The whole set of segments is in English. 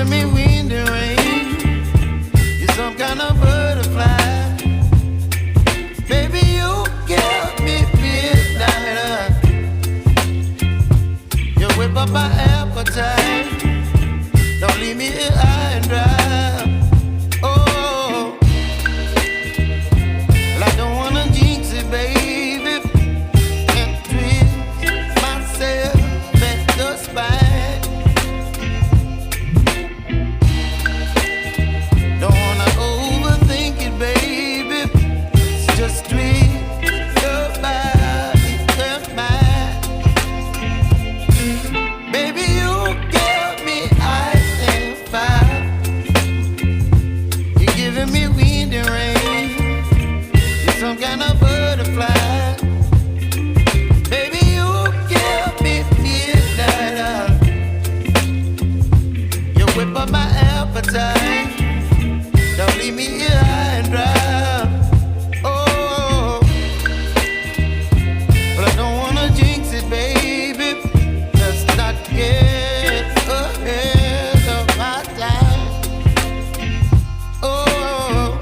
giving me wind and rain. You're some kind of butterfly. Baby, you give me midnight. You whip up my appetite. Don't leave me here high and dry. Oh, well, I don't wanna jinx it, baby. Can't twist myself at the spine. Don't wanna overthink it, baby. It's just twist your body and mine. Baby, you give me ice and fire. You're giving me wind and rain. You're some kind of butterfly. Baby, you give me midnight. You whip up my appetite. Don't leave me here high and dry. Oh, but I don't wanna jinx it, baby. Let's not get ahead of my time. Oh,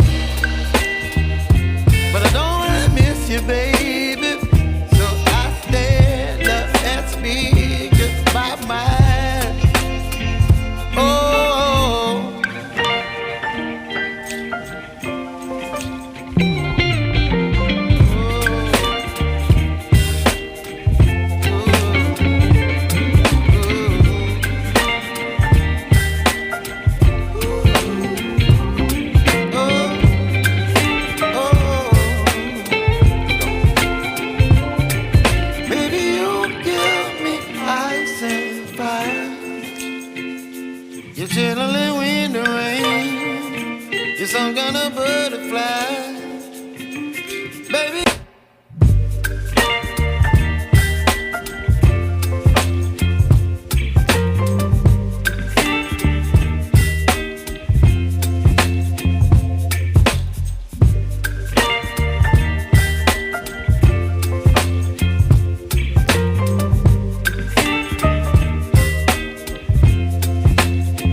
but I don't wanna miss you, baby. So I stand up and speak my mind. Oh. Baby, you give me ice and fire. You're chilling wind and rain. You're some kind of butterfly.